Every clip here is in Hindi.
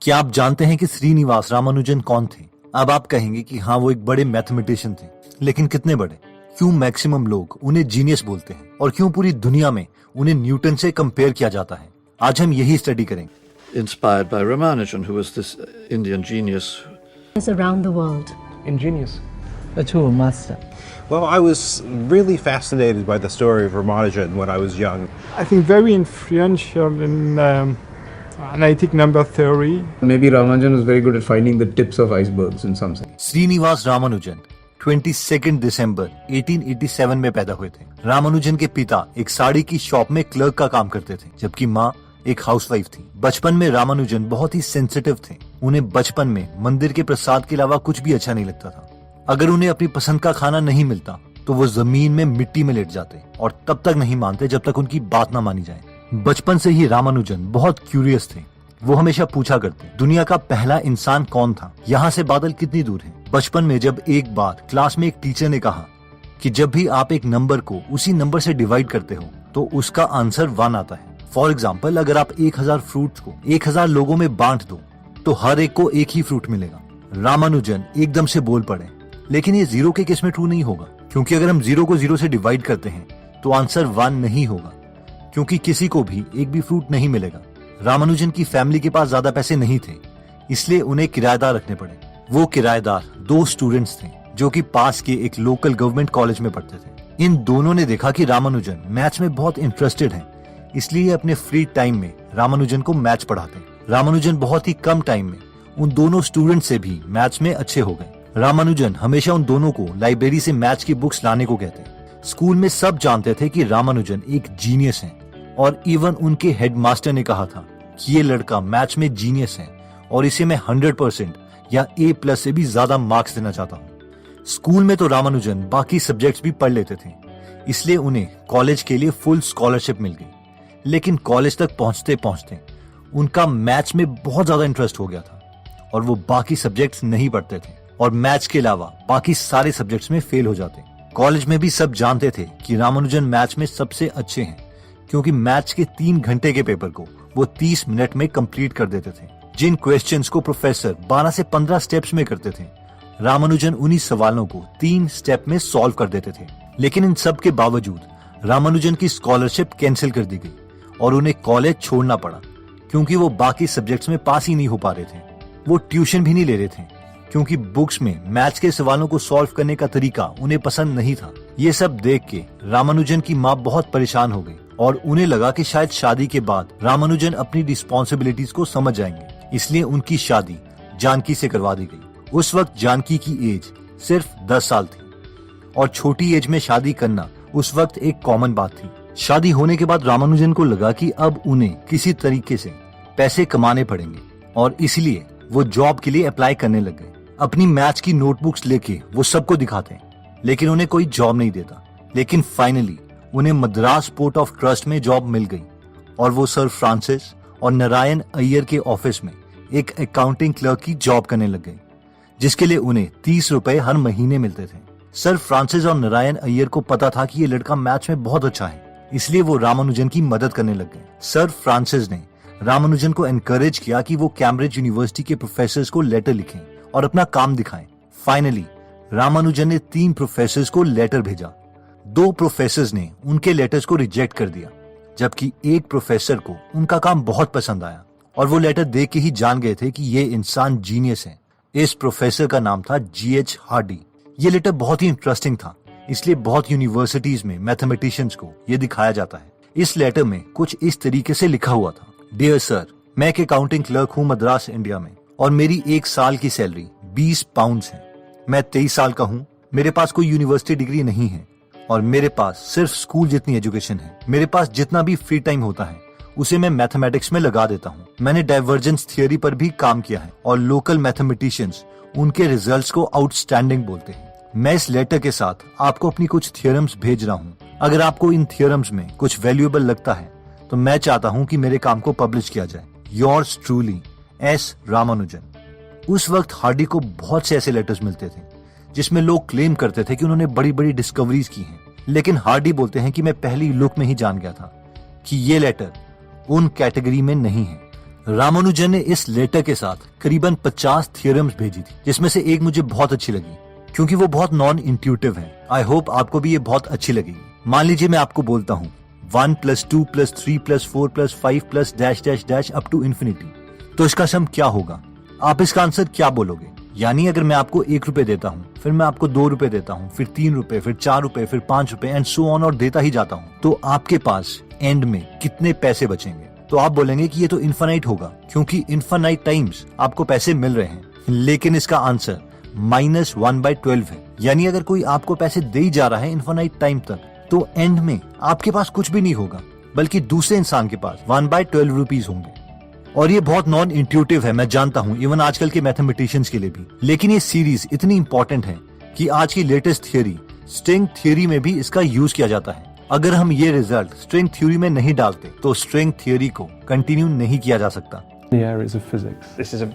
क्या आप जानते हैं कि श्रीनिवास रामानुजन कौन थे? अब आप कहेंगे कि हाँ, वो एक बड़े मैथमेटिशियन थे, लेकिन कितने बड़े? क्यों मैक्सिमम लोग उन्हें जीनियस बोलते हैं और क्यों पूरी दुनिया में उन्हें न्यूटन से कंपेयर किया जाता है? आज हम यही स्टडी करेंगे। Inspired by Ramanujan, who was this Indian genius. Is around the world. Ingenious. A tool master. Well, I was really fascinated by the story of Ramanujan when I was young. I think very influential in analytic number theory. Maybe Ramanujan was very good at finding the tips of icebergs in some sense. Srinivas Ramanujan 22 दिसंबर 1887 में पैदा हुए थे। रामानुजन के पिता एक साड़ी की शॉप में क्लर्क का काम करते थे, जबकि माँ एक हाउसवाइफ थी। बचपन में रामानुजन बहुत ही सेंसिटिव थे। उन्हें बचपन में मंदिर के प्रसाद के अलावा कुछ भी अच्छा नहीं लगता था। अगर उन्हें अपनी पसंद का खाना नहीं मिलता तो वो जमीन में मिट्टी में लेट जाते और तब तक नहीं मानते जब तक उनकी बात ना मानी जाए। बचपन से ही रामानुजन बहुत क्यूरियस थे। वो हमेशा पूछा करते, दुनिया का पहला इंसान कौन था? यहाँ से बादल कितनी दूर है? बचपन में जब एक बार क्लास में एक टीचर ने कहा कि जब भी आप एक नंबर को उसी नंबर से डिवाइड करते हो तो उसका आंसर 1 आता है। फॉर एग्जाम्पल, अगर आप 1000 फ्रूट्स को 1000 लोगों में बांट दो तो हर एक को एक ही फ्रूट मिलेगा। रामानुजन एकदम से बोल पड़े, लेकिन ये 0 के केस में ट्रू नहीं होगा, क्योंकि अगर हम 0 को 0 से डिवाइड करते हैं तो आंसर 1 नहीं होगा, क्योंकि किसी को भी एक भी फ्रूट नहीं मिलेगा। रामानुजन की फैमिली के पास ज्यादा पैसे नहीं थे, इसलिए उन्हें किराएदार रखने पड़े। वो किराएदार 2 स्टूडेंट्स थे जो कि पास के एक लोकल गवर्नमेंट कॉलेज में पढ़ते थे। इन दोनों ने देखा कि रामानुजन मैथ्स में बहुत इंटरेस्टेड हैं, इसलिए अपने फ्री टाइम में रामानुजन को मैथ्स पढ़ाते। रामानुजन बहुत ही कम टाइम में उन दोनों स्टूडेंट से भी मैथ्स में अच्छे हो गए। रामानुजन हमेशा उन दोनों को लाइब्रेरी से मैथ्स की बुक्स लाने को कहते। स्कूल में सब जानते थे कि रामानुजन एक जीनियस हैं, और इवन उनके हेडमास्टर ने कहा था कि ये लड़का मैथ्स में जीनियस है और इसे मैं 100% या A+ से भी ज्यादा मार्क्स देना चाहता हूँ। स्कूल में तो रामानुजन बाकी सब्जेक्ट्स भी पढ़ लेते थे, इसलिए उन्हें कॉलेज के लिए फुल स्कॉलरशिप मिल गई। लेकिन कॉलेज तक पहुंचते पहुंचते उनका मैथ्स में बहुत ज्यादा इंटरेस्ट हो गया था और वो बाकी सब्जेक्ट्स नहीं पढ़ते थे और मैथ्स के अलावा बाकी सारे सब्जेक्ट्स में फेल हो जाते। कॉलेज में भी सब जानते थे कि रामानुजन मैथ्स में सबसे अच्छे हैं, क्योंकि मैथ्स के 3 घंटे के पेपर को वो 30 मिनट में कंप्लीट कर देते थे। जिन क्वेश्चंस को प्रोफेसर 12 से 15 स्टेप्स में करते थे, रामानुजन उन्हीं सवालों को 3 स्टेप में सॉल्व कर देते थे। लेकिन इन सब के बावजूद रामानुजन की स्कॉलरशिप कैंसिल कर दी गई और उन्हें कॉलेज छोड़ना पड़ा, क्योंकि वो बाकी सब्जेक्ट्स में पास ही नहीं हो पा रहे थे। वो ट्यूशन भी नहीं ले रहे थे, क्योंकि बुक्स में मैथ्स के सवालों को सॉल्व करने का तरीका उन्हें पसंद नहीं था। ये सब देख के रामानुजन की माँ बहुत परेशान हो गई और उन्हें लगा कि शायद शादी के बाद रामानुजन अपनी रिस्पॉन्सिबिलिटीज को समझ जाएंगे, इसलिए उनकी शादी जानकी से करवा दी गई। उस वक्त जानकी की एज सिर्फ 10 साल थी और छोटी एज में शादी करना उस वक्त एक कॉमन बात थी। शादी होने के बाद रामानुजन को लगा कि अब उन्हें किसी तरीके से पैसे कमाने पड़ेंगे और इसलिए वो जॉब के लिए अप्लाई करने लग गए। अपनी मैथ्स की नोटबुक्स लेके वो सबको दिखाते, लेकिन उन्हें कोई जॉब नहीं देता। लेकिन फाइनली उन्हें मद्रास पोर्ट ऑफ ट्रस्ट में जॉब मिल गई और वो सर फ्रांसिस और नारायण अय्यर के ऑफिस में एक अकाउंटिंग क्लर्क की जॉब करने लग गए, जिसके लिए उन्हें 30 रुपए हर महीने मिलते थे। सर फ्रांसिस और नारायण अय्यर को पता था कि ये लड़का मैथ्स में बहुत अच्छा है, इसलिए वो रामानुजन की मदद करने लग गए। सर फ्रांसिस ने रामानुजन को एनकरेज किया कि वो कैम्ब्रिज यूनिवर्सिटी के प्रोफेसर्स को लेटर लिखें और अपना काम दिखाएं। फाइनली रामानुजन ने 3 प्रोफेसर्स को लेटर भेजा। 2 प्रोफेसर्स ने उनके लेटर्स को रिजेक्ट कर दिया, जबकि एक प्रोफेसर को उनका काम बहुत पसंद आया और वो लेटर देख के ही जान गए थे कि ये इंसान जीनियस है। इस प्रोफेसर का नाम था G.H. हार्डी। ये लेटर बहुत ही इंटरेस्टिंग था, इसलिए बहुत यूनिवर्सिटीज में मैथमेटिशियंस को ये दिखाया जाता है। इस लेटर में कुछ इस तरीके से लिखा हुआ था, डियर सर, मैं एक अकाउंटिंग क्लर्क हूँ मद्रास इंडिया में और मेरी 1 साल की सैलरी 20 पाउंड्स है। मैं 23 साल का हूँ, मेरे पास कोई यूनिवर्सिटी डिग्री नहीं है और मेरे पास सिर्फ स्कूल जितनी एजुकेशन है। मेरे पास जितना भी फ्री टाइम होता है उसे मैं मैथमेटिक्स में लगा देता हूँ। मैंने डाइवर्जेंस थियोरी पर भी काम किया है और लोकल मैथमेटिशियंस उनके रिजल्ट्स को आउटस्टैंडिंग बोलते हैं। मैं इस लेटर के साथ आपको अपनी कुछ थियोरम्स भेज रहा हूँ। अगर आपको इन थियोरम्स में कुछ वैल्यूएबल लगता है तो मैं चाहता हूँ कि मेरे काम को पब्लिश किया जाए। Yours truly, S. रामानुजन। उस वक्त हार्डी को बहुत से ऐसे लेटर्स मिलते थे जिसमें लोग क्लेम करते थे कि उन्होंने बड़ी बड़ी डिस्कवरीज की हैं, लेकिन हार्डी बोलते हैं कि मैं पहली लुक में ही जान गया था कि ये लेटर उन कैटेगरी में नहीं है। रामानुजन ने इस लेटर के साथ करीबन 50 थियरम्स भेजी थी, जिसमें से एक मुझे बहुत अच्छी लगी क्योंकि वो बहुत नॉन इंट्यूटिव है। आई होप आपको भी ये बहुत अच्छी लगेगी। मान लीजिए मैं आपको बोलता हूँ 1 + 2 + 3 + 4 + 5 + dash dash dash up to infinity, तो इसका सम क्या होगा? आप इसका आंसर क्या बोलोगे? यानी अगर मैं आपको 1 रुपए देता हूँ, फिर मैं आपको 2 रुपए देता हूँ, फिर 3 रुपए, फिर 4 रुपए, फिर 5 रुपए एंड सो ऑन और देता ही जाता हूँ, तो आपके पास एंड में कितने पैसे बचेंगे? तो आप बोलेंगे कि ये तो इन्फिनाइट होगा क्योंकि इन्फिनाइट टाइम्स आपको पैसे मिल रहे हैं। लेकिन इसका आंसर -1/12 है। यानी अगर कोई आपको पैसे दे ही जा रहा है इन्फिनाइट टाइम तक, तो एंड में आपके पास कुछ भी नहीं होगा, बल्कि दूसरे इंसान के पास 1/12 रुपीज होंगे। और ये बहुत नॉन इंट्यूटिव है, मैं जानता हूँ, इवन आजकल के मैथमेटिशियंस के लिए भी। लेकिन ये सीरीज इतनी इंपॉर्टेंट है कि आज की लेटेस्ट थियोरी स्ट्रिंग थ्योरी में भी इसका यूज किया जाता है। अगर हम ये रिजल्ट स्ट्रिंग थ्योरी में नहीं डालते तो स्ट्रिंग थ्योरी को कंटिन्यू नहीं किया जा सकता। The areas of physics. This is a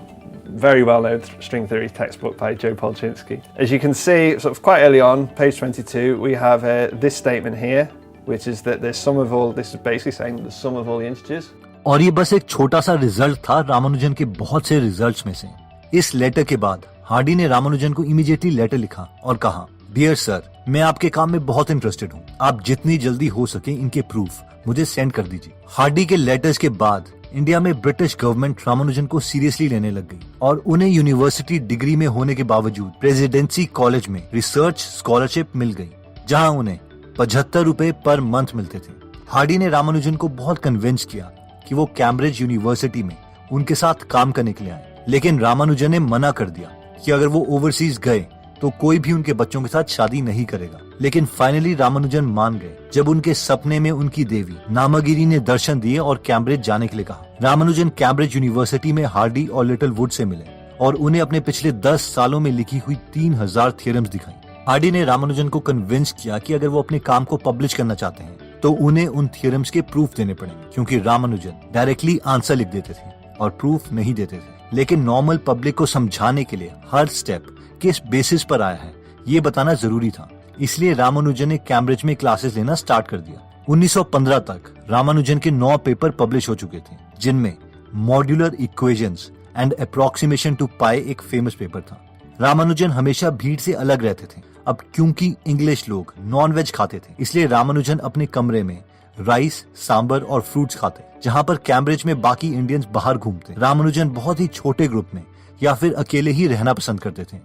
very well-known string theory textbook by Joe Polchinski. As you can see, sort of quite early on, page 22, we have this statement here, which is that the sum of all, this is basically saying the sum of all the integers. और ये बस एक छोटा सा रिजल्ट था रामानुजन के बहुत से रिजल्ट्स में से। इस लेटर के बाद हार्डी ने रामानुजन को इमीडिएटली लेटर लिखा और कहा, डियर सर, मैं आपके काम में बहुत इंटरेस्टेड हूँ। आप जितनी जल्दी हो सके इनके प्रूफ मुझे सेंड कर दीजिए। हार्डी के लेटर्स के बाद इंडिया में ब्रिटिश गवर्नमेंट रामानुजन को सीरियसली लेने लग गई और उन्हें यूनिवर्सिटी डिग्री में होने के बावजूद प्रेसिडेंसी कॉलेज में रिसर्च स्कॉलरशिप मिल गई, जहां उन्हें 75 रुपए पर मंथ मिलते थे। हार्डी ने रामानुजन को बहुत कन्विंस किया कि वो कैम्ब्रिज यूनिवर्सिटी में उनके साथ काम करने के लिए आए, लेकिन रामानुजन ने मना कर दिया कि अगर वो ओवरसीज गए तो कोई भी उनके बच्चों के साथ शादी नहीं करेगा। लेकिन फाइनली रामानुजन मान गए जब उनके सपने में उनकी देवी नामागिरी ने दर्शन दिए और कैम्ब्रिज जाने के लिए कहा। रामानुजन कैम्ब्रिज यूनिवर्सिटी में हार्डी और लिटिल वुड से मिले और उन्हें अपने पिछले 10 सालों में लिखी हुई 3000 थियरम्स दिखाई। हार्डी ने रामानुजन को कन्विंस किया कि अगर वो अपने काम को पब्लिश करना चाहते हैं तो उन्हें उन थियरम्स के प्रूफ देने पड़ेंगे, क्योंकि रामानुजन डायरेक्टली आंसर लिख देते थे और प्रूफ नहीं देते थे। लेकिन नॉर्मल पब्लिक को समझाने के लिए हर स्टेप किस बेसिस पर आया है ये बताना जरूरी था, इसलिए रामानुजन ने कैम्ब्रिज में क्लासेस लेना स्टार्ट कर दिया। 1915 तक रामानुजन के 9 पेपर पब्लिश हो चुके थे, जिनमें modular equations and approximation to pi एक फेमस पेपर था। रामानुजन हमेशा भीड़ से अलग रहते थे। अब क्योंकि इंग्लिश लोग नॉन वेज खाते थे, इसलिए रामानुजन अपने कमरे में राइस, सांबर और फ्रूट्स खाते, जहाँ पर कैम्ब्रिज में बाकी इंडियंस बाहर घूमते। रामानुजन बहुत ही छोटे ग्रुप में या फिर अकेले ही रहना पसंद करते थे।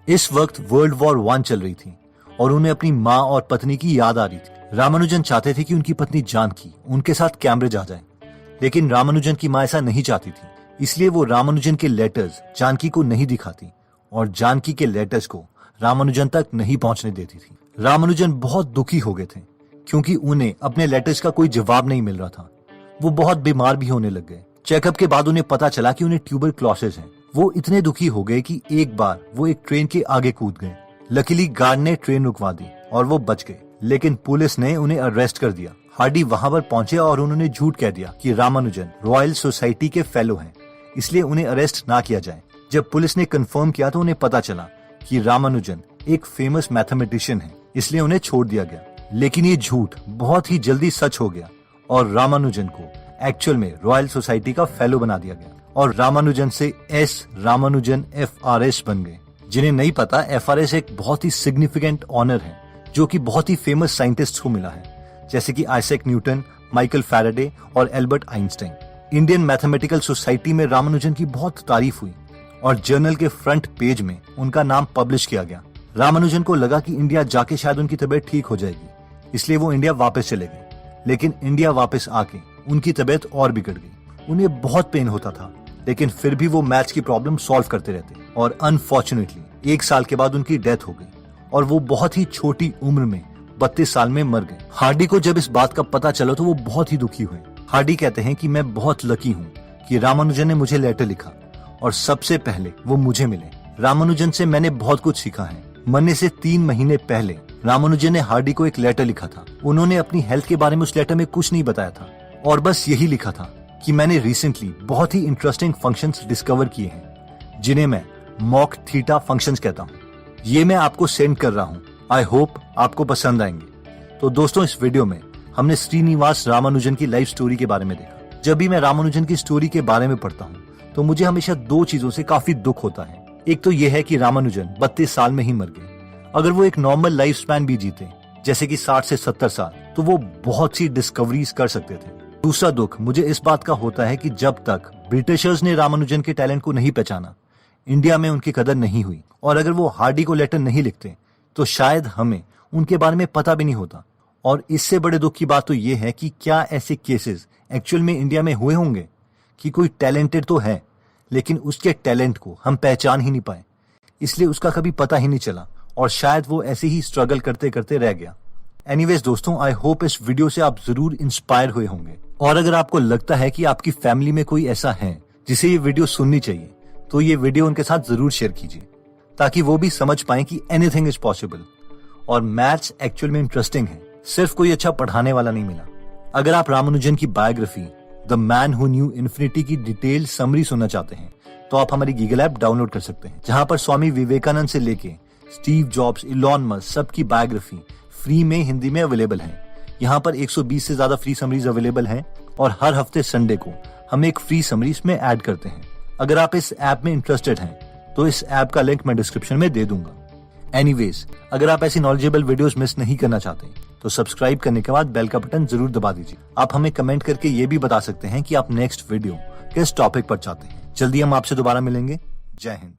इस वक्त वर्ल्ड वॉर 1 चल रही थी और उन्हें अपनी माँ और पत्नी की याद आ रही थी। रामानुजन चाहते थे कि उनकी पत्नी जानकी उनके साथ कैम्ब्रिज आ जाए, लेकिन रामानुजन की माँ ऐसा नहीं चाहती थी, इसलिए वो रामानुजन के लेटर्स जानकी को नहीं दिखाती और जानकी के लेटर्स को रामानुजन तक नहीं पहुंचने देती थी। रामानुजन बहुत दुखी हो गए थे क्योंकि उन्हें अपने लेटर्स का कोई जवाब नहीं मिल रहा था। वो बहुत बीमार भी होने लग गए। चेकअप के बाद उन्हें पता चला कि उन्हें ट्यूबरक्लोसिस है। वो इतने दुखी हो गए कि एक बार वो एक ट्रेन के आगे कूद गए। लकीली गार्ड ने ट्रेन रुकवा दी और वो बच गए, लेकिन पुलिस ने उन्हें अरेस्ट कर दिया। हार्डी वहां पर पहुंचे और उन्होंने झूठ कह दिया कि रामानुजन रॉयल सोसाइटी के फेलो हैं, इसलिए उन्हें अरेस्ट ना किया जाए। जब पुलिस ने कंफर्म किया तो उन्हें पता चला कि रामानुजन एक फेमस मैथमेटिशियन है, इसलिए उन्हें छोड़ दिया गया। लेकिन ये झूठ बहुत ही जल्दी सच हो गया और रामानुजन को एक्चुअल में रॉयल सोसाइटी का फेलो बना दिया गया और रामानुजन से एस रामानुजन FRS बन गए। जिन्हें नहीं पता, FRS एक बहुत ही सिग्निफिकेंट ऑनर है जो कि बहुत ही फेमस साइंटिस्ट को मिला है, जैसे कि आइजैक न्यूटन, माइकल फैराडे और Albert Einstein. Indian mathematical society में रामानुजन की बहुत तारीफ हुई और जर्नल के फ्रंट पेज में उनका नाम पब्लिश किया गया। रामानुजन को लगा कि इंडिया जाके शायद उनकी तबीयत ठीक हो जाएगी, इसलिए वो इंडिया वापस चले गए। लेकिन इंडिया वापस आके उनकी तबीयत और बिगड़ गई। उन्हें बहुत पेन होता था, लेकिन फिर भी वो मैथ्स की प्रॉब्लम सॉल्व करते रहते और अनफॉर्चुनेटली 1 साल के बाद उनकी डेथ हो गई और वो बहुत ही छोटी उम्र में 32 साल में मर गए। हार्डी को जब इस बात का पता चला तो वो बहुत ही दुखी हुए। हार्डी कहते हैं कि मैं बहुत लकी हूँ कि रामानुजन ने मुझे लेटर लिखा और सबसे पहले वो मुझे मिले। रामानुजन से मैंने बहुत कुछ सीखा है। मरने से 3 महीने पहले रामानुजन ने हार्डी को एक लेटर लिखा था। उन्होंने अपनी हेल्थ के बारे में उस लेटर में कुछ नहीं बताया था और बस यही लिखा था कि मैंने रिसेंटली बहुत ही इंटरेस्टिंग फंक्शंस डिस्कवर किए हैं, जिन्हें मैं मॉक थीटा फंक्शंस कहता हूँ। ये मैं आपको सेंड कर रहा हूँ। आई होप आपको पसंद आएंगे। तो दोस्तों, इस वीडियो में हमने श्रीनिवास रामानुजन की लाइफ स्टोरी के बारे में देखा, जब भी मैं रामानुजन की स्टोरी के बारे में पढ़ता हूँ तो मुझे हमेशा दो चीजों से काफी दुख होता है। एक तो यह है कि रामानुजन 32 साल में ही मर गए। अगर वो एक नॉर्मल लाइफ स्पैन भी जीते, जैसे कि 60 से 70 साल, तो वो बहुत सी डिस्कवरीज कर सकते थे। दूसरा दुख मुझे इस बात का होता है कि जब तक ब्रिटिशर्स ने रामानुजन के टैलेंट को नहीं पहचाना, इंडिया में उनकी कदर नहीं हुई। और अगर वो हार्डी को लेटर नहीं लिखते तो शायद हमें उनके बारे में पता भी नहीं होता। और इससे बड़े दुख की बात तो ये है कि क्या ऐसे केसेस एक्चुअल में इंडिया में हुए होंगे कि कोई टैलेंटेड तो है लेकिन उसके टैलेंट को हम पहचान ही नहीं पाए, इसलिए उसका कभी पता ही नहीं चला और शायद वो ऐसे ही स्ट्रगल करते करते रह गया। एनीवेज दोस्तों, आई होप इस वीडियो से आप जरूर इंस्पायर हुए होंगे। और अगर आपको लगता है कि आपकी फैमिली में कोई ऐसा है जिसे ये वीडियो सुननी चाहिए, तो ये वीडियो उनके साथ जरूर शेयर कीजिए ताकि वो भी समझ पाए कि एनीथिंग इज पॉसिबल। और मैथ्स एक्चुअल में इंटरेस्टिंग है, सिर्फ कोई अच्छा पढ़ाने वाला नहीं मिला। अगर आप रामानुजन की biography the man who knew infinity की डिटेल समरी सुनना चाहते हैं तो आप हमारी गूगल ऐप डाउनलोड कर सकते हैं, जहां पर स्वामी विवेकानंद से लेके स्टीव जॉब्स, इलॉन मस्क सबकी बायोग्राफी फ्री में हिंदी में अवेलेबल है। यहाँ पर 120 से ज्यादा फ्री समरीज अवेलेबल हैं और हर हफ्ते संडे को हम एक फ्री समरी इसमें ऐड करते हैं। अगर आप इस ऐप में इंटरेस्टेड हैं तो इस ऐप का लिंक मैं डिस्क्रिप्शन में दे दूंगा। एनीवेज, अगर आप ऐसी नॉलेजेबल वीडियोस मिस नहीं करना चाहते तो सब्सक्राइब करने के बाद बेल का बटन जरूर दबा दीजिए। आप हमें कमेंट करके ये भी बता सकते हैं कि आप नेक्स्ट वीडियो किस टॉपिक पर चाहते हैं। जल्दी हम आपसे दोबारा मिलेंगे। जय हिंद।